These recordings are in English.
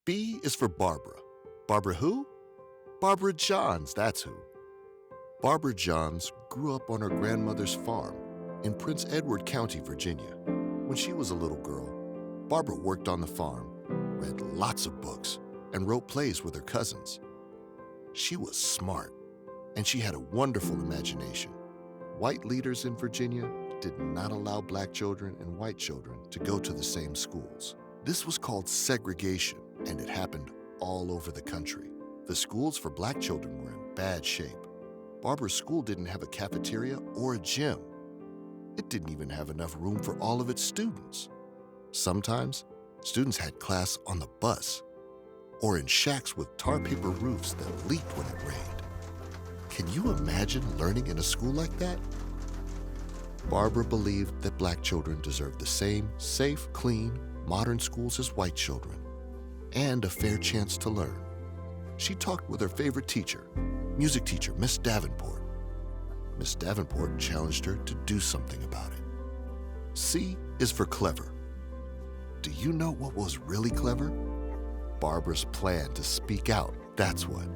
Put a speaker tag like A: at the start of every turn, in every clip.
A: B is for Barbara. Barbara who? Barbara Johns, that's who. Barbara Johns grew up on her grandmother's farm in Prince Edward County, Virginia. When she was a little girl, Barbara worked on the farm, read lots of books, and wrote plays with her cousins. She was smart, and she had a wonderful imagination. White leaders in Virginia did not allow black children and white children to go to the same schools. This was called segregation, and it happened all over the country. The schools for black children were in bad shape. Barbara's school didn't have a cafeteria or a gym. It didn't even have enough room for all of its students. Sometimes, students had class on the bus or in shacks with tar paper roofs that leaked when it rained. Can you imagine learning in a school like that? Barbara believed that black children deserved the same safe, clean, modern schools as white children, and a fair chance to learn. She talked with her favorite teacher, music teacher Miss Davenport. Miss Davenport challenged her to do something about it. C is for clever. Do you know what was really clever? Barbara's plan to speak out, that's what.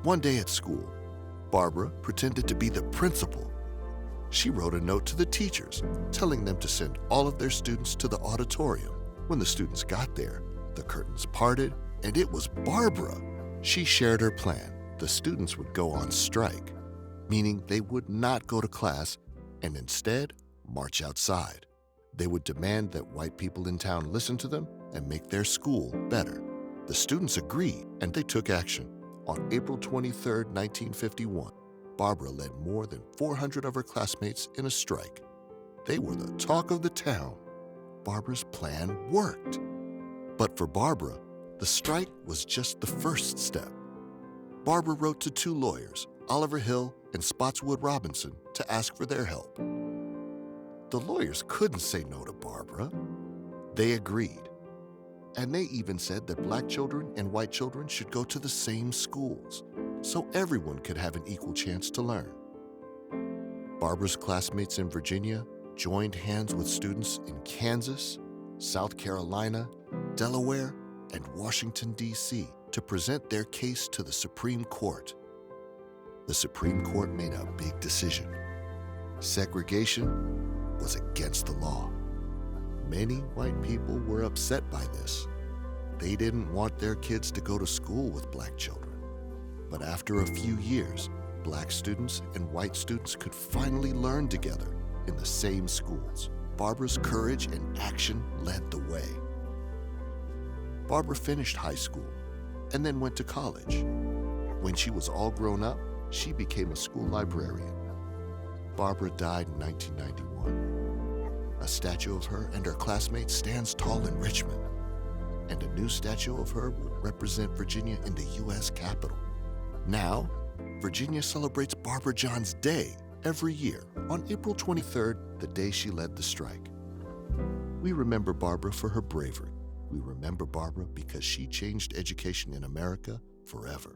A: One day at school, Barbara pretended to be the principal. She wrote a note to the teachers, telling them to send all of their students to the auditorium. When the students got there, the curtains parted, and it was Barbara. She shared her plan. The students would go on strike, meaning they would not go to class and instead march outside. They would demand that white people in town listen to them and make their school better. The students agreed, and they took action. On April 23, 1951, Barbara led more than 400 of her classmates in a strike. They were the talk of the town. Barbara's plan worked. But for Barbara, the strike was just the first step. Barbara wrote to two lawyers, Oliver Hill and Spotswood Robinson, to ask for their help. The lawyers couldn't say no to Barbara. They agreed. And they even said that black children and white children should go to the same schools, so everyone could have an equal chance to learn. Barbara's classmates in Virginia joined hands with students in Kansas, South Carolina, Delaware, and Washington, D.C. to present their case to the Supreme Court. The Supreme Court made a big decision. Segregation was against the law. Many white people were upset by this. They didn't want their kids to go to school with black children. But after a few years, black students and white students could finally learn together in the same schools. Barbara's courage and action led the way. Barbara finished high school and then went to college. When she was all grown up, she became a school librarian. Barbara died in 1991. A statue of her and her classmates stands tall in Richmond, and a new statue of her will represent Virginia in the U.S. Capitol. Now, Virginia celebrates Barbara Johns Day every year on April 23rd, the day she led the strike. We remember Barbara for her bravery. We remember Barbara because she changed education in America forever.